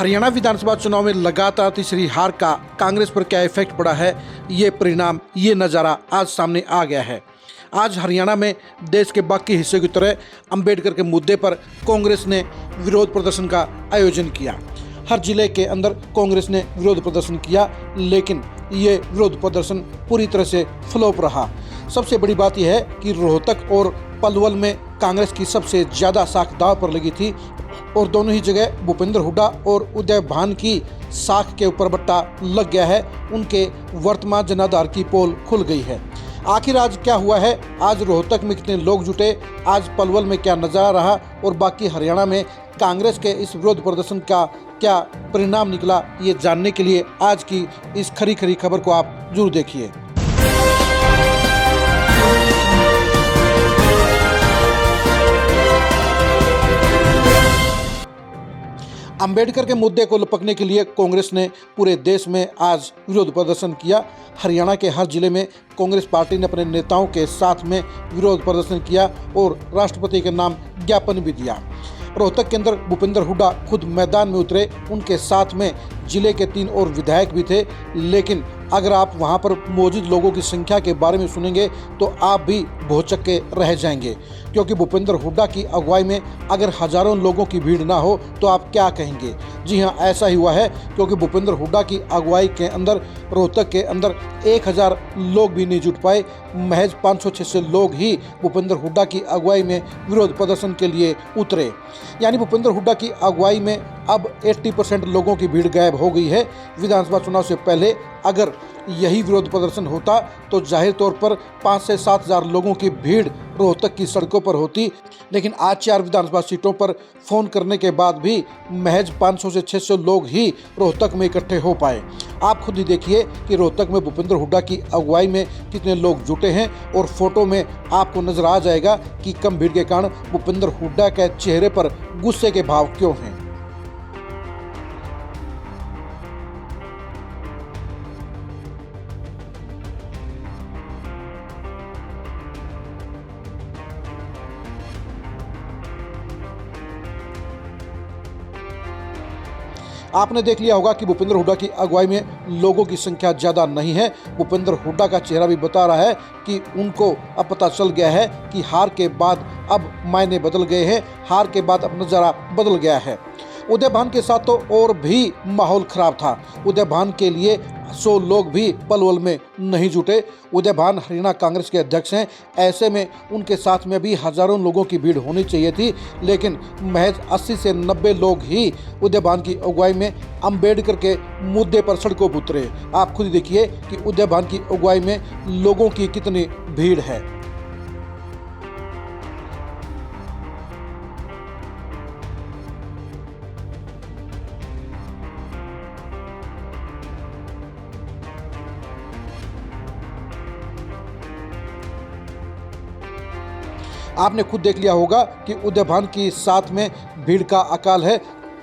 हरियाणा विधानसभा चुनाव में लगातार तीसरी हार का कांग्रेस पर क्या इफेक्ट पड़ा है, ये परिणाम, ये नज़ारा आज सामने आ गया है। आज हरियाणा में देश के बाकी हिस्सों की तरह अंबेडकर के मुद्दे पर कांग्रेस ने विरोध प्रदर्शन का आयोजन किया। हर जिले के अंदर कांग्रेस ने विरोध प्रदर्शन किया, लेकिन ये विरोध प्रदर्शन पूरी तरह से फ्लॉप रहा। सबसे बड़ी बात यह है कि रोहतक और पलवल में कांग्रेस की सबसे ज़्यादा साख दांव पर लगी थी और दोनों ही जगह भूपेंद्र हुड्डा और उदय भान की साख के ऊपर बट्टा लग गया है। उनके वर्तमान जनाधार की पोल खुल गई है। आखिर आज क्या हुआ है, आज रोहतक में कितने लोग जुटे, आज पलवल में क्या नज़ारा रहा और बाकी हरियाणा में कांग्रेस के इस विरोध प्रदर्शन का क्या परिणाम निकला, ये जानने के लिए आज की इस खरी खरी खबर को आप जरूर देखिए। अंबेडकर के मुद्दे को लपकने के लिए कांग्रेस ने पूरे देश में आज विरोध प्रदर्शन किया। हरियाणा के हर जिले में कांग्रेस पार्टी ने अपने नेताओं के साथ में विरोध प्रदर्शन किया और राष्ट्रपति के नाम ज्ञापन भी दिया। रोहतक के अंदर भूपेंद्र हुड्डा खुद मैदान में उतरे, उनके साथ में जिले के 3 और विधायक भी थे। लेकिन अगर आप वहां पर मौजूद लोगों की संख्या के बारे में सुनेंगे तो आप भी भौचक्के रह जाएंगे, क्योंकि भूपेंद्र हुड्डा की अगुवाई में अगर हजारों लोगों की भीड़ ना हो तो आप क्या कहेंगे। जी हाँ, ऐसा ही हुआ है, क्योंकि भूपेंद्र हुड्डा की अगुवाई के अंदर रोहतक के अंदर 1000 लोग भी नहीं जुट पाए। महज 500-600 लोग ही भूपेंद्र हुड्डा की अगुवाई में विरोध प्रदर्शन के लिए उतरे। यानी भूपेंद्र हुड्डा की अगुवाई में अब 80% लोगों की भीड़ गायब हो गई है। विधानसभा चुनाव से पहले अगर यही विरोध प्रदर्शन होता तो जाहिर तौर पर 5 से 7 हज़ार लोगों की भीड़ रोहतक की सड़कों पर होती, लेकिन आज 4 विधानसभा सीटों पर फोन करने के बाद भी महज 500 से 600 लोग ही रोहतक में इकट्ठे हो पाए। आप खुद ही देखिए कि रोहतक में भूपेंद्र हुड्डा की अगुवाई में कितने लोग जुटे हैं और फोटो में आपको नजर आ जाएगा कि कम भीड़ के कारण भूपेंद्र हुड्डा के चेहरे पर गुस्से के भाव क्यों हैं। आपने देख लिया होगा कि भूपेंद्र हुड्डा की अगुवाई में लोगों की संख्या ज़्यादा नहीं है। भूपेंद्र हुड्डा का चेहरा भी बता रहा है कि उनको अब पता चल गया है कि हार के बाद अब मायने बदल गए हैं, हार के बाद अब नज़ारा बदल गया है। उदय भान के साथ तो और भी माहौल खराब था। उदय भान के लिए 100 लोग भी पलवल में नहीं जुटे। उदय भान हरियाणा कांग्रेस के अध्यक्ष हैं, ऐसे में उनके साथ में भी हजारों लोगों की भीड़ होनी चाहिए थी, लेकिन महज 80 से 90 लोग ही उदय भान की अगुवाई में अंबेडकर के मुद्दे पर सड़कों पर उतरे। आप खुद देखिए कि उदय भान की अगुवाई में लोगों की कितनी भीड़ है। आपने खुद देख लिया होगा कि उदय भान की साथ में भीड़ का अकाल है।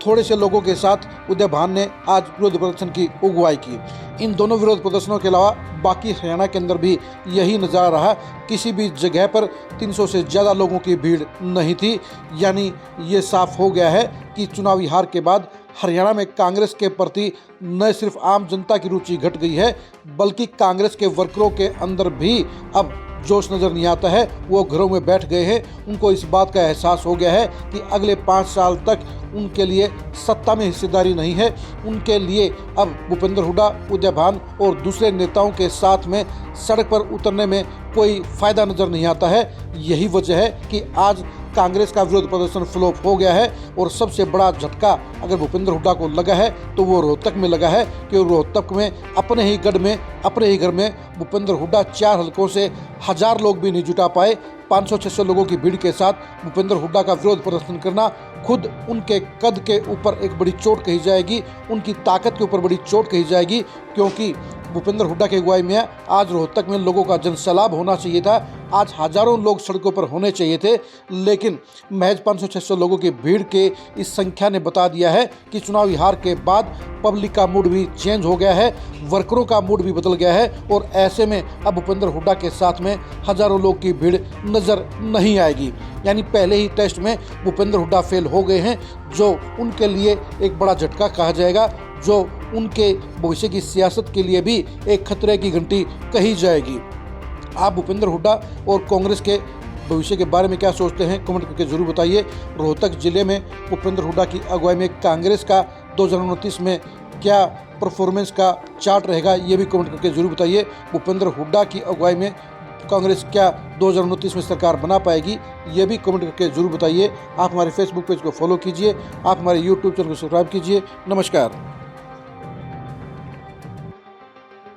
थोड़े से लोगों के साथ उदय भान ने आज विरोध प्रदर्शन की अगुवाई की। इन दोनों विरोध प्रदर्शनों के अलावा बाकी हरियाणा के अंदर भी यही नज़ारा रहा। किसी भी जगह पर 300 से ज़्यादा लोगों की भीड़ नहीं थी। यानी ये साफ हो गया है कि चुनावी हार के बाद हरियाणा में कांग्रेस के प्रति न सिर्फ आम जनता की रुचि घट गई है, बल्कि कांग्रेस के वर्करों के अंदर भी अब जोश नज़र नहीं आता है। वो घरों में बैठ गए हैं। उनको इस बात का एहसास हो गया है कि अगले 5 साल तक उनके लिए सत्ता में हिस्सेदारी नहीं है। उनके लिए अब भूपेंद्र हुड्डा, उदय भान और दूसरे नेताओं के साथ में सड़क पर उतरने में कोई फ़ायदा नज़र नहीं आता है। यही वजह है कि आज कांग्रेस का विरोध प्रदर्शन फ्लॉप हो गया है। और सबसे बड़ा झटका अगर भूपेंद्र हुड्डा को लगा है तो वो रोहतक में लगा है, कि रोहतक में अपने ही गढ़ में, अपने ही घर में भूपेंद्र हुड्डा 4 हलकों से 1000 लोग भी नहीं जुटा पाए। 500-600 लोगों की भीड़ के साथ भूपेंद्र हुड्डा का विरोध प्रदर्शन करना खुद उनके कद के ऊपर एक बड़ी चोट कही जाएगी, उनकी ताकत के ऊपर बड़ी चोट कही जाएगी, क्योंकि भूपेंद्र हुड्डा की अगुवाई में आज रोहतक में लोगों का जनसैलाब होना चाहिए था। आज हजारों लोग सड़कों पर होने चाहिए थे, लेकिन महज 500-600 लोगों की भीड़ के इस संख्या ने बता दिया है कि चुनावी हार के बाद पब्लिक का मूड भी चेंज हो गया है, वर्करों का मूड भी बदल गया है और ऐसे में अब भूपेंद्र हुड्डा के साथ में हजारों लोग की भीड़ नजर नहीं आएगी। यानी पहले ही टेस्ट में भूपेंद्र हुड्डा फेल हो गए हैं, जो उनके लिए एक बड़ा झटका कहा जाएगा, जो उनके भविष्य की सियासत के लिए भी एक खतरे की घंटी कही जाएगी। आप भूपेंद्र हुड्डा और कांग्रेस के भविष्य के बारे में क्या सोचते हैं, कमेंट करके जरूर बताइए। रोहतक जिले में भूपेंद्र हुड्डा की अगुवाई में कांग्रेस का 2029 में क्या परफॉर्मेंस का चार्ट रहेगा, ये भी कमेंट करके जरूर बताइए। भूपेंद्र हुड्डा की अगुवाई में कांग्रेस क्या 2029 में सरकार बना पाएगी, ये भी कमेंट करके जरूर बताइए। आप हमारे फेसबुक पेज को फॉलो कीजिए, आप हमारे यूट्यूब चैनल को सब्सक्राइब कीजिए। नमस्कार।